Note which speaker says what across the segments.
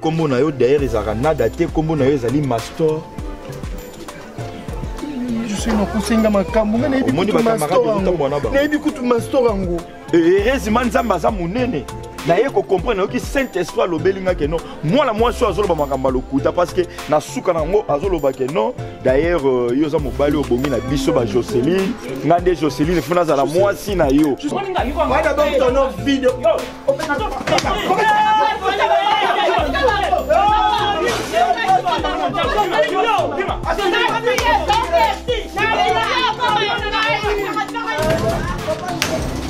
Speaker 1: kombo na yo derrière ezaka nada te kombo na yo ezali Mastor.
Speaker 2: Je suis na kusenga makambo nga na yebi kutu Mastor ango.
Speaker 1: Heureusement nzamba za munene. Na ye ko comprendre que Saint-Esprit lobelinga que non. Moi la moi so azoloba makambo lokuta parce que na suka nango azoloba que non. D'ailleurs yo za mobali obongi na biso ba Jocelyne, ngande Jocelyne funa za la moi si na yo.
Speaker 2: Moi d'abord ton vidéo.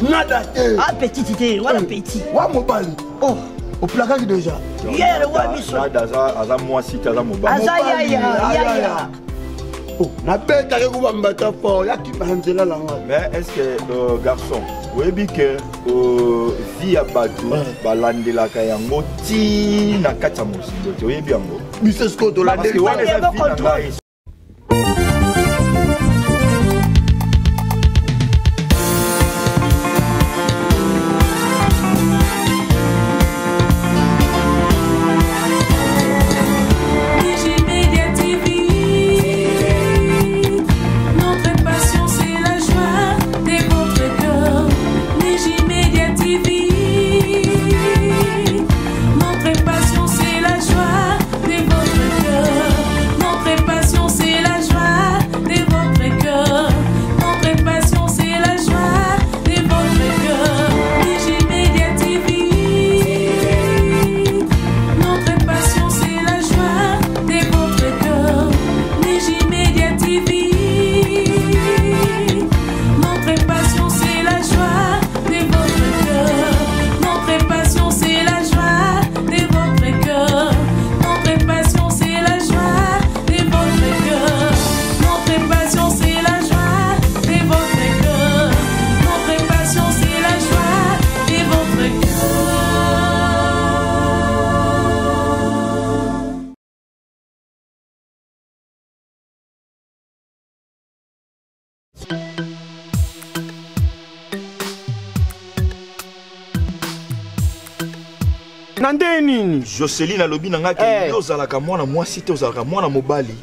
Speaker 3: Nada. Ah petit tité, voilà petit.
Speaker 2: Wa mobali.
Speaker 3: Oh,
Speaker 2: au placard déjà.
Speaker 3: Hier wa biso.
Speaker 1: Nada za moi si za mobali.
Speaker 3: Aza ya.
Speaker 2: Oh, na bête avec vous mbata fort, ya ki banzela la nga.
Speaker 1: Mais est-ce que garçon, vous avez que via batu balandela ka yango ti na kata mosindo te oyebi yango.
Speaker 2: Bisesko to la
Speaker 1: parce que wana za vie na ngai.
Speaker 2: Nandeni
Speaker 1: Jocelyne alobi na nga ke yo zalaka mwana mwasi te ozalaka mwana mobali.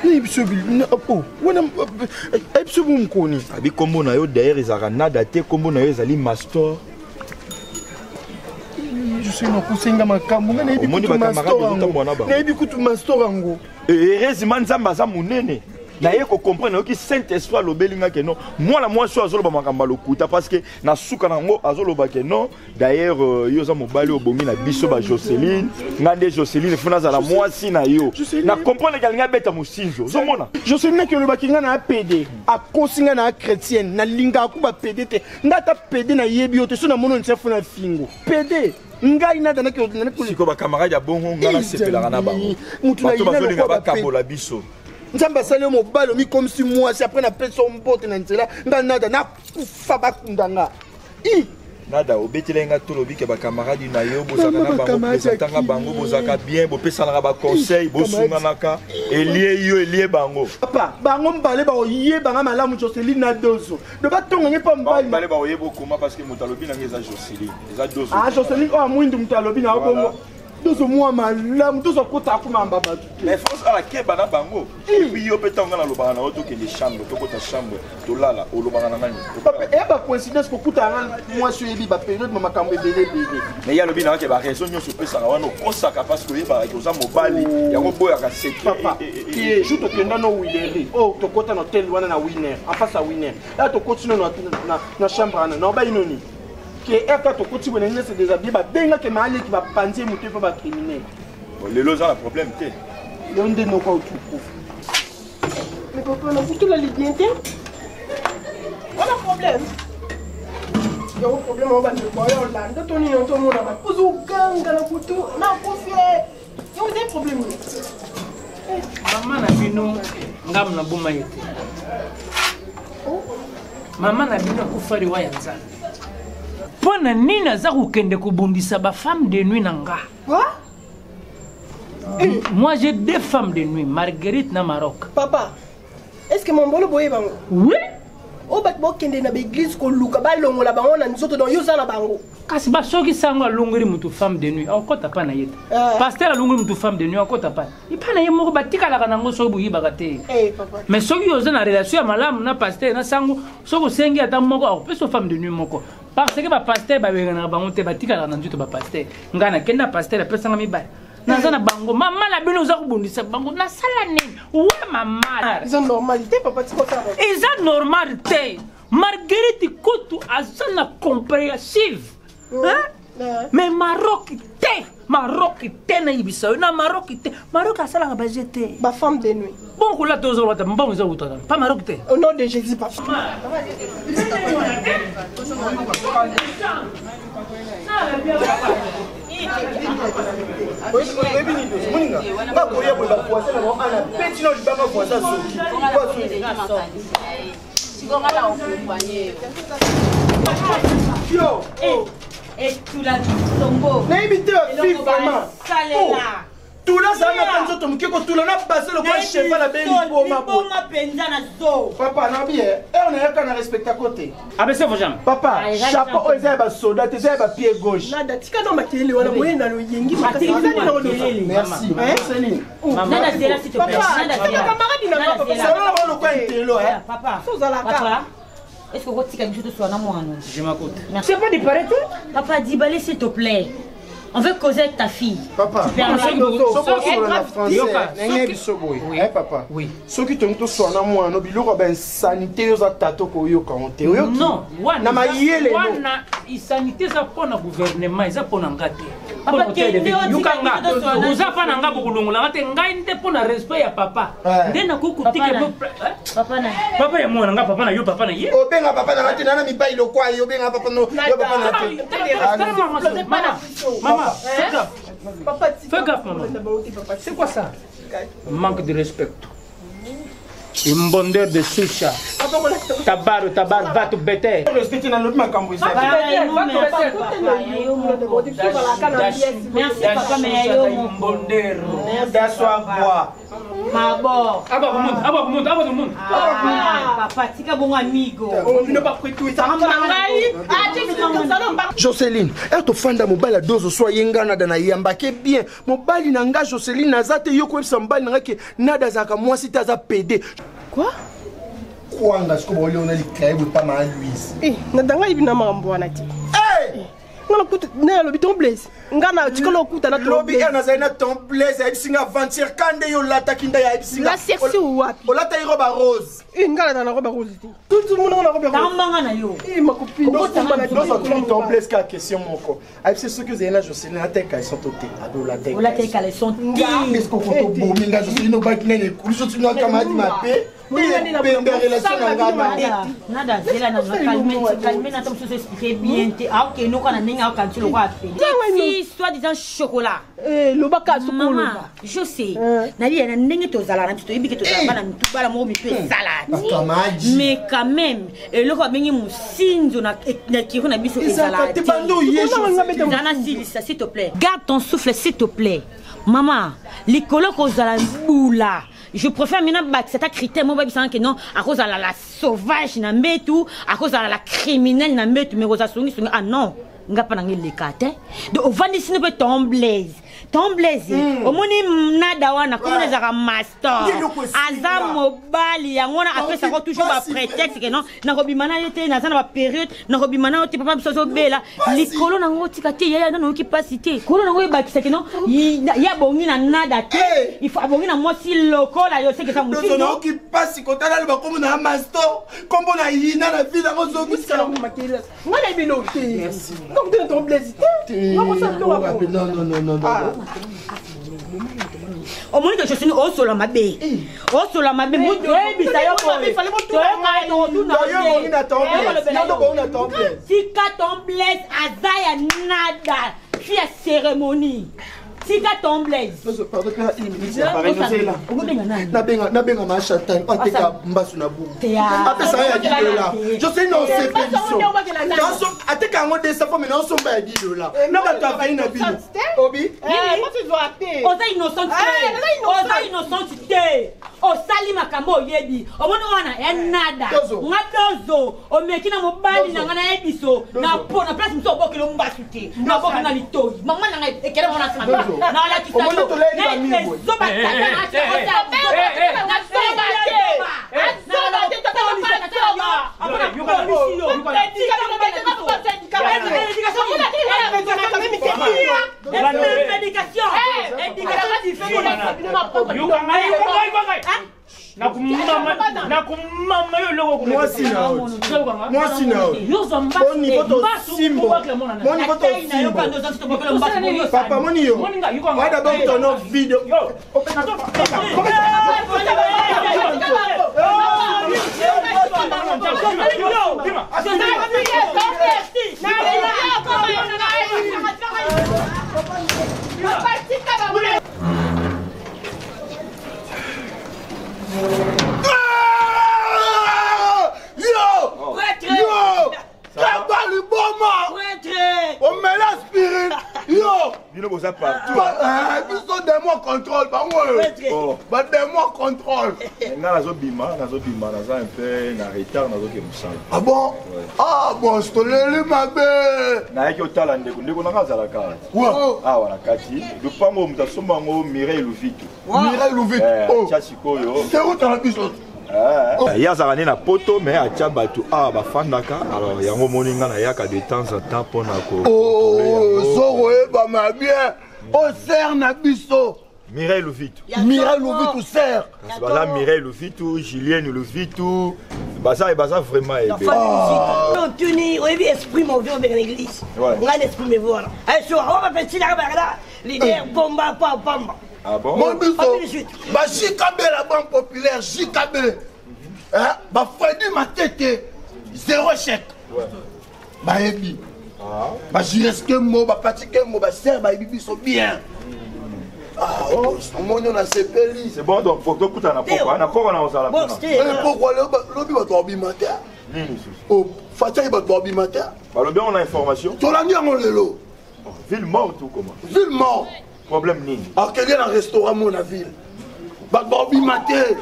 Speaker 2: Ni bisobi na po. Wana ebisobi mkoni.
Speaker 1: Abi kombo na yo derrière ezalaka nada te kombo na yo ezali Mastor.
Speaker 2: Je suis na kusenga makambo nga na yebi kutu Mastor ango.
Speaker 1: Heureusement nzamba za munene. Na ye ko comprendre que Saint-Esprit lobelinga que non. Moi la moi so azoloba makambo lokuta parce que na suka nango azoloba que non. D'ailleurs yo za mobali obongi na biso ba Jocelyne, ngande Jocelyne funa za la moi si na yo. Na comprendre que linga beta musinzo. Zomona.
Speaker 2: Jocelyne ke loba kinga na PD, a kosinga na chrétienne, na linga ku ba PD te. Ndata PD na yebi yo te so na mono nse funa fingo. PD ngai na dana ke na ko
Speaker 1: siko ba camarade ya bongo ngala sepela na bango. Mutu na ina ba kabola biso.
Speaker 2: Nzamba sale mo balo mi comme si moi c'est après na personne mbote na nzela nada na kufa bakundanga i
Speaker 1: nada obetelenga to lobi ke ba camarade na yo bozaka na bango présentanga bango bozaka bien bo pesala ba conseil bo sunga naka elie bango
Speaker 2: papa bango mbale ba oye banga malamu Jocelyne na dozo de ba tonga ngepa mbale
Speaker 1: ba oye bokoma parce que mutalobi na ngeza Jocelyne eza dozo
Speaker 2: ah Jocelyne o mwindu mutalobi na bongo dozo moi malamu dozo kota kuma mbaba
Speaker 1: mais France ala keba na bango et puis yo petanga na lobana oto ke les chambres to kota chambre to lala o lobana na nani
Speaker 2: papa e ba coïncidence ko kuta nga moi sur yebi ba période mama kambe belé
Speaker 1: mais ya lobi na ke ba raison nyoso pesa na wana kosaka parce que yeba ko za mobali yango boya ka seki
Speaker 2: papa et jour to kenda no wileri oh to kota no tel wana na winner en face à winner là to continue na chambre na ba inoni que est to koti wena nyese déshabillé ba benga ke mali ki ba panzie muté pa ba criminel
Speaker 1: les loza la problème te
Speaker 2: l'onde no kwa tu
Speaker 4: mais papa on a foutu la dignité on a problème il y a un problème on va le voir là quand on est en tout monde là pozo ganga la foutu na confier il y a un problème
Speaker 5: maman na bino ngam na boma yete maman na bino kufari wa yanza pona nini aza kokende kobundisa ba femme de nuit nanga
Speaker 4: quoi
Speaker 5: moi j'ai deux femmes de nuit Marguerite na Maroc
Speaker 4: papa est-ce que mon bolo boye bango
Speaker 5: oui
Speaker 4: o bat bo kende na l'église ko luka ba longola bango na nzoto don yo za na bango
Speaker 5: kasi ba soki sango alongoli mutu femme de nuit akota pa na yeta pasteur alongoli mutu femme de nuit akota pa ipana ye moko batikalaka nango soki boyibaka te mais soki oza na relation ya malamu na pasteur na sango soki osengi ata moko akopesa femme de nuit moko parce que bapasteur babenganaka bango te batikalaka na nzoto bapasteur ngai nakenda pasteur apesanga mibale naza na bango mama na bino oza kobundisa bango nasala nini we mama
Speaker 4: eza normalité papa tikota
Speaker 5: eza normal te Marguerite Kotu aza na compréhensive mais Maroc te na yibisa na Maroc te Maroc asalaka baje te
Speaker 4: ba femme de nuit
Speaker 5: bon kula tozo wata mbongo za utata pas Maroc te
Speaker 4: au nom de Jésus papa
Speaker 2: tout là ça n'a pas de temps tout là n'a passé le point chef à la belle papa n'a bien et on est quand on respecte à côté
Speaker 5: abaisse vos jambes
Speaker 2: papa chapeau aux ailes soldat tes ailes pied gauche
Speaker 4: nada tika dans ma télé wala moyen na loyengi
Speaker 2: merci Céline
Speaker 6: nada zela s'il te plaît
Speaker 4: nada camarade na papa
Speaker 2: ça va le coin télo hein
Speaker 6: papa
Speaker 4: papa
Speaker 6: est-ce que vous tika biso to na moi non
Speaker 5: je m'écoute
Speaker 6: c'est pas de paraître papa dis balé s'il te plaît. On veut causer avec ta fille.
Speaker 2: Papa,
Speaker 6: tu permets
Speaker 2: papa. Oui. Ceux qui t'ont tous soigné moi, no biloko ben sanité aux attaques au yo quand
Speaker 5: non,
Speaker 2: na mayele no.
Speaker 5: Wana sanité ça pour le gouvernement, ça pour ngate.
Speaker 6: Papa
Speaker 5: yukanga. Uza pa nanga bokulongola ngate ngai nte pour na respect ya papa. Ndena kukutika
Speaker 6: papa na.
Speaker 5: Papa ya mwana nga papa na yo papa na ye.
Speaker 2: Obenga papa na ngate nana mibai lokwa yo benga papa no yo papa na.
Speaker 5: Maman, fais gaffe.
Speaker 4: Papa,
Speaker 5: fais gaffe, maman. C'est quoi ça? Manque de respect. Une bondeur de soucha. Tabar, va te bêter.
Speaker 2: Respecter dans l'autre macambo.
Speaker 6: Merci papa, mais yo
Speaker 2: bondeur. D'asseoir bois.
Speaker 6: Mabord.
Speaker 5: Papa,
Speaker 6: tika bon amigo.
Speaker 2: On ne pas prêter tout ça. Jocelyne, elle te fanda mobile à dose soyez ngana dana yamba ke bien. Mobile nanga Jocelyne nazate yoko mobile nanga ke nada zaka moi si taza PD.
Speaker 4: Quoi?
Speaker 2: Quoi ngasko boli on a li clair pas mal Louise.
Speaker 4: Nadanga ibina mambo wana ti. Ngana kuta na lobiton blaze. Ngana tikolo kuta na
Speaker 2: lobi na zaina ton blaze ya bisinga aventure kande yo lata kinda ya bisinga.
Speaker 4: La sexy wapi?
Speaker 2: Olata yi roba rose.
Speaker 4: Ngana na roba rose ti. Tout le monde na roba rose.
Speaker 6: Tamba na yo.
Speaker 4: Ma copine.
Speaker 2: Ton blaze ka question moko. Ai c'est ce que Zena Jocelyne na teka ils sont toté. Ado la teka.
Speaker 6: La teka ils sont
Speaker 2: est-ce qu'on faut bominga Jocelyne no ba kinene kulu so tino kama di mape.
Speaker 6: Nada zela na calmer na tom se expliquer bien te ok no kana ninga ka ntilo kwa fe si soi-disant chocolat
Speaker 4: le baka
Speaker 6: maman je sais na li na ndenge to zala na to ibiki to zala na to bala mo mi pe salade mais quand même et le ko bengi musinzo na kiro na biso salade zana s'il te plaît garde ton souffle s'il te plaît maman likolo ko zala boula. Je préfère maintenant battre cet critère moi parce que non à cause de la sauvage na metu à cause de la criminelle na metu mais rosa songi ah non nga pa nangi lekate de ovandi sino pe ton blaze au moni nada wana comme les ara master aza mobali yango na après ça toujours ba prétexte que non na robimana yete na zana ba période na robimana oti papa biso bela likolo na ngoti kati ya na noki pasité kolo na ngoy bakisa que non ya bongi na nada te il faut abongi na moi si lokola yo c'est que ça musi
Speaker 2: no ki pasi ko tala ba comme na master comme na yina na vie na zo ki
Speaker 4: ça makela ngana bino merci donc de ton blaze non
Speaker 6: au moins que je suis au sol ma bé moi je bisa yo si ka ton blaze azaya nada fi cérémonie Tika ton blaze.
Speaker 2: Pardon, nabenga ma champagne, on teka mbasu na boum. Après ça, il y a 10 $. Je sais non, c'est pédition. Ateka ngo de sa femme, non, son ba 10 $. Non, ba ta faille na bino. Obi?
Speaker 4: Moi tu dois acheter.
Speaker 6: Oza innocente. O sali makambo yebi. O mona wana ya nada. Ngadozo. O mekina mobali na ngana yebiso. Na po na place mso bokelo mbasu te. Na bokana litoi. Mama na ngai ekere mona sanga. Na la kisalo.
Speaker 2: O mona to lei ba miwo.
Speaker 6: Soba
Speaker 2: Papa, mon yo. Why d'abord ton autre vidéo? On met l'aspirine. Yo.
Speaker 1: Dino boza partout.
Speaker 2: Ils sont des mots contrôle. Bah des mots contrôle.
Speaker 1: Nazo bima, naza un peu na retard nazo ke musala.
Speaker 2: Ah bon? Ah bon, je te l'ai ma belle.
Speaker 1: Na yaki otala ndeko nanga zala kati. Ah wana kati. Lupango mutasomba ngo Mireille Luvitu.
Speaker 2: Mireille Luvitu. Oh.
Speaker 1: Chasikoyo.
Speaker 2: C'est où t'as la biso?
Speaker 1: Il y a Zarani na poto mais à Tchabatu bafandaka alors yango moninga na yaka de temps en temps pour nako.
Speaker 2: Oh Zoro ba ma bien. Oh serre na biso.
Speaker 1: Mireille Luvitu.
Speaker 2: Mireille Luvitu serre.
Speaker 1: Bala Mireille Luvitu, Julien Luvitu. Baza et baza vraiment ébé.
Speaker 3: Non tuni, oui esprit mon vieux avec l'église. On a l'esprit me voilà. Eh sur on va petit là là. L'idée bomba pas bomba.
Speaker 1: Ah bon?
Speaker 2: Mon biso. Ba Jikabe la banque populaire Jikabe. Hein? Ba Freddy ma tête. Zéro chèque. Ouais. Ba ebi. Ah. Ba jireske mo ba pratiquer mo ba serre ba bibi so bien. Ah, on a sepeli.
Speaker 1: C'est bon donc faut que tu na poko, na poko na osala.
Speaker 2: Bon, mais pourquoi lobi ba to bimata? Oh, Fatia ba to bimata.
Speaker 1: Ba lobi on a information.
Speaker 2: To la nyango lelo.
Speaker 1: Ville morte ou comment?
Speaker 2: Ville morte.
Speaker 1: Problème nini?
Speaker 2: Ah, quel est le restaurant mon ville? Babi maté.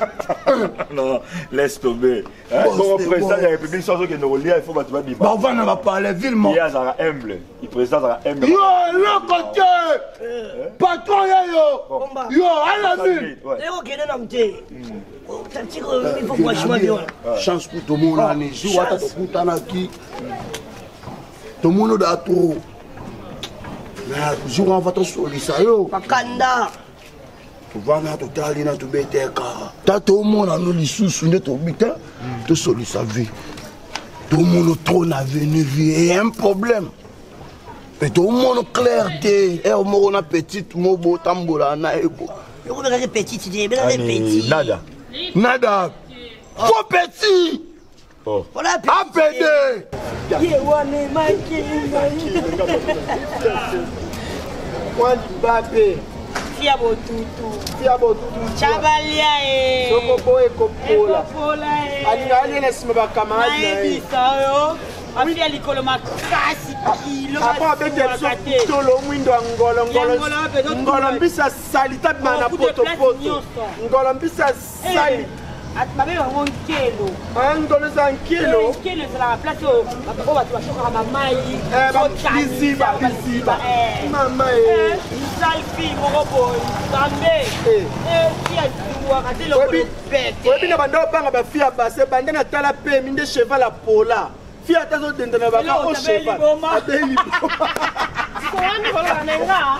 Speaker 1: Non, laisse tomber. Bon, président de la République, sans que nous liens, il faut que tu vas dire.
Speaker 2: On va parler ville morte.
Speaker 1: Il y a un humble. Il présente un humble.
Speaker 2: Yo, le côté. Patron, yo. Yo, à la ville. Chance pour tout le monde. Je vois tout le monde qui. Tout le monde a trop. Je vais te solliciter.
Speaker 3: Pakanda.
Speaker 2: Tu vas na totali na tubeteka. Tato mona no lisusu ne to bita. To solliciter vie. Tout le monde trop na venu vie et un problème. Et tout le monde clarté. Et au moment na petite mobo tambola na ego.
Speaker 3: Yo ko be petite, je be petit.
Speaker 1: Nada.
Speaker 2: Nada. Trop petit.
Speaker 1: Oh.
Speaker 3: Voilà
Speaker 2: APD.
Speaker 3: Yewane maki.
Speaker 2: Kwa Mbappé.
Speaker 6: Fia botutu.
Speaker 2: Fia botutu.
Speaker 6: Chabalia e.
Speaker 2: Sokopo ekopola.
Speaker 6: Ekopola e.
Speaker 2: Alinga na sima ba camarade na e.
Speaker 6: Bisayo. Afia likolo makasi kilo.
Speaker 2: Apa bete so tolo mwindo ngolo ngolo mbisa sali tabana na poto poto. Ngolo mbisa sali.
Speaker 6: Babe bango nkelo.
Speaker 2: Ngolo za nkelo.
Speaker 6: Nkelo za la place o bako batu bashoka ba mai.
Speaker 2: Biziba. Mama e.
Speaker 6: Salfi moko boy. Sambe. Kia tuwa katelo ko pete.
Speaker 2: Obi na bando banga ba fia base bande na tala pe minde cheval la pola. Fia tazo dende na baka o cheval. Adeli.
Speaker 4: Koani kola nenga.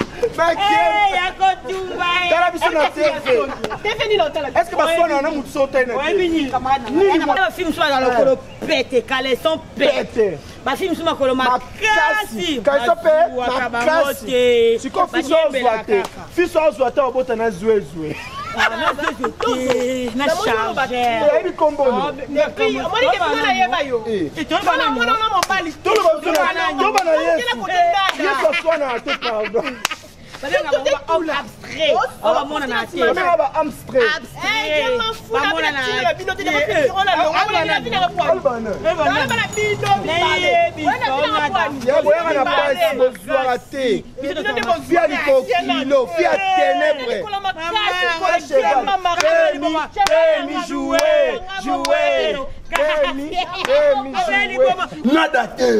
Speaker 6: Yako tumba.
Speaker 2: Tala biso na TV.
Speaker 4: TV ni lotala.
Speaker 2: Est-ce que ba sona na mutso tena?
Speaker 6: Ouais bini camarade. Na film soit dans le colo pete, caleçon pete. Ba film soit colo makasi.
Speaker 2: Caleçon pete. Makasi. Siko fiso zwate. Fiso zwate obota na zwezwe.
Speaker 6: Na charge.
Speaker 2: Ebi kombo.
Speaker 4: Depuis omoni ke funa yeba yo. Tona mona mona mobali.
Speaker 2: Tolo ba na yesu. Yesu swana te pardon.
Speaker 6: abstrait. On va monter na tête.
Speaker 2: Abstrait.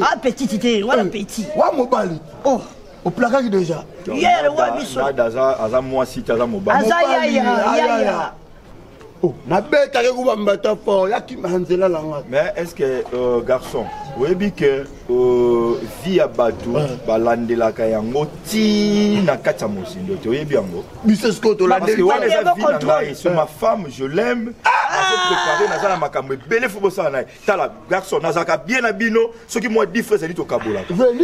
Speaker 3: Ah, petit, tité, voilà petit.
Speaker 2: Wa mobali. Oh, au placard déjà.
Speaker 3: Hier, ouais, biso.
Speaker 1: Aza moi si tu as mobile.
Speaker 3: Aza ya.
Speaker 2: Oh, na beta ke kuba mbata fort, ya ki manzela langa.
Speaker 1: Mais est-ce que garçon, oui bi que via batu balandela ka yango ti na kata mosindo to yebi yango.
Speaker 2: Bisesko to
Speaker 1: Parce que
Speaker 2: landela.
Speaker 1: ouais les avis nanga sur ma femme, je l'aime. Je préparer na za makambo belé fo bosa na. Tala garçon nazaka bien abino, ce qui moi dit frère c'est to kabola.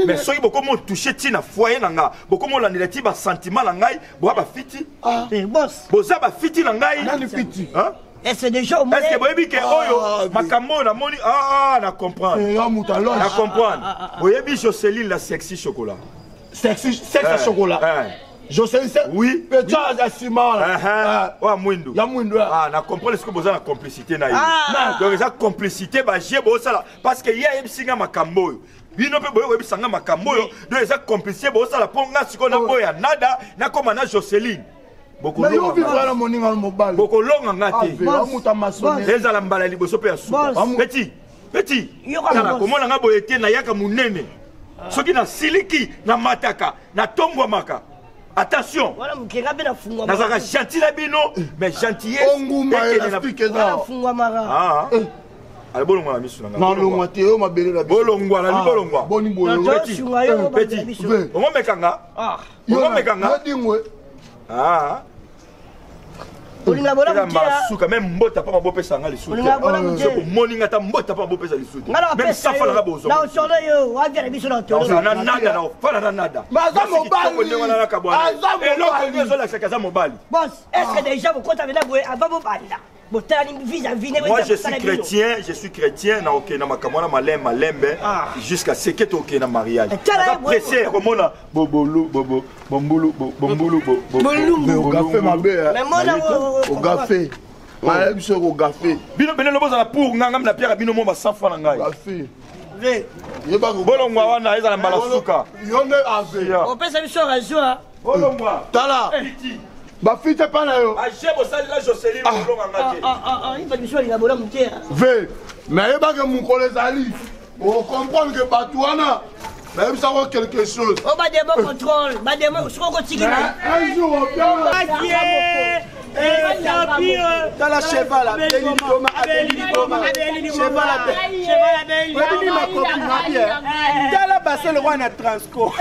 Speaker 1: Mais soki boko mo toucher ti na foyer nanga, boko mo landela ti ba sentiment na ngai, bo ba fiti.
Speaker 3: Boss.
Speaker 1: Boza ba fiti na ngai.
Speaker 2: Nani fiti?
Speaker 3: Et c'est déjà au moins.
Speaker 1: Est-ce que boyebi ke oyo makambo na moni na comprendre.
Speaker 2: Ya mutalo.
Speaker 1: Na comprendre. Boyebi Jocelyne la sexy chocolat.
Speaker 2: Sexy chocolat. Jocelyne c'est
Speaker 1: oui.
Speaker 2: Petit asima.
Speaker 1: Wa mwindo.
Speaker 2: Ya mwindo.
Speaker 1: Na comprendre ce que boza na complicité na yo. Donc eza complicité ba je bo sala parce que ya yebisinga makambo yo. Bino pe boyo yebisanga makambo yo. Donc eza complicité bo sala ponga siko na boya nada na koma na Jocelyne. Boko longa ngate. Eza la mbala liboso pe ya suka. Petit. Kana komona nga boyete na yaka munene. Soki na siliki na mataka na tombwa maka. Attention.
Speaker 3: Voilà mkenga be na fungwa.
Speaker 1: Nazaka gentil na bino mais gentillesse.
Speaker 2: Onguma explique ça.
Speaker 3: Fungwa mara.
Speaker 1: Ale bolongwa na misu nanga.
Speaker 2: Na longwa te o mabele la biso.
Speaker 1: Bolongwa na libolongwa.
Speaker 2: Boni boyo.
Speaker 1: Petit. Ongo mekanga. Ongo mekanga.
Speaker 3: Olinga bola mutia.
Speaker 1: Suka même mbota pa mabope sanga lisuka.
Speaker 3: Olinga bola mutia.
Speaker 1: Moninga ta mbota pa mabope za lisuka.
Speaker 3: Même ça fa la bozo. Na osolo yo, wa via biso na tolo.
Speaker 1: Na nada na fala na nada.
Speaker 2: Maza mobali.
Speaker 1: Aza mobali.
Speaker 3: Boss, est-ce que déjà vous comptez avec la boue avant vos balles? Moi
Speaker 1: je suis chrétien, na ok na makamona malembe jusqu'à ce que tu ok na mariage. Pressé comme on a bombulu.
Speaker 2: Mais au café ma belle. Au café. Ma biso au café.
Speaker 1: Bino benelo boza pour nganga na pierre bino mo ba 100 francs ngai.
Speaker 2: Café.
Speaker 1: Bolongwa wana eza na mbala suka.
Speaker 2: Yonde ave.
Speaker 3: On peut ça biso raison.
Speaker 1: Bolongwa.
Speaker 2: Tala. Ba fite pa na yo.
Speaker 1: A jebo sali la Jocelyne bolonga ngate.
Speaker 3: Il va biso linga bola mutia.
Speaker 2: Ve. Mais yeba ke mukole zali. On comprend que Batouana, même ça vaut quelque chose.
Speaker 3: Oh, bah, des bons contrôles. Bah, des bons. Je crois qu'on t'y gagne.
Speaker 2: Un jour, on vient. Dans la cheval, le roi na transco.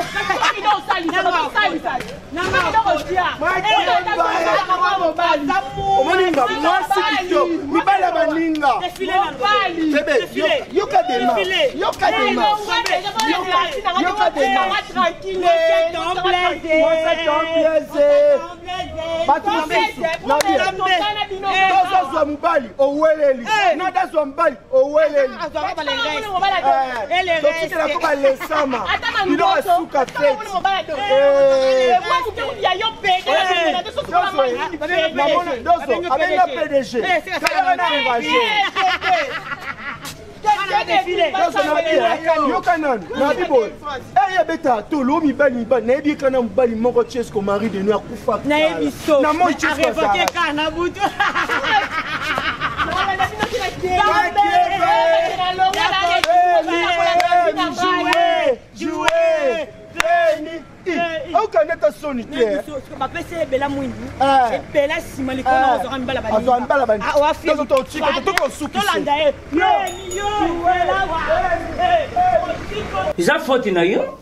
Speaker 5: Iza faute na yo.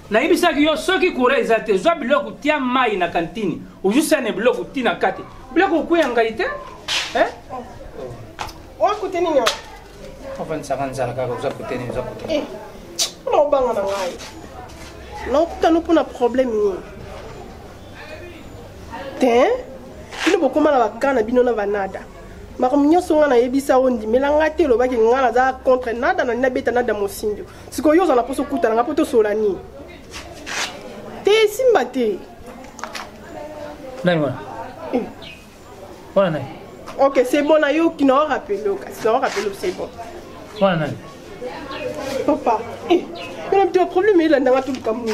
Speaker 5: Na ibisaki yo soki kure ezate zwa biloko tia mai na kantini. Ujusa ne biloko tina kate. Biloko kuyanga ite?
Speaker 4: O kuteni nya.
Speaker 5: Ofan sakanza ka uza kuteni uza kuteni.
Speaker 4: No banga na ngai. No kutanu kuna problème ni. Te? Bino bokoma na bakana bino na vanada. Makamnyo songa na yebisa ondi melanga te lo baki ngala za contre nada na nabeta nada mosindio. Siko yo za na poso kuta na poto solani. Te simba te.
Speaker 5: Voilà. Voilà.
Speaker 4: Ok, c'est bon, Nayo qui n'a rappelé. C'est bon.
Speaker 5: Voilà.
Speaker 4: Papa, il y a un petit problème, il a tout le Cameroun.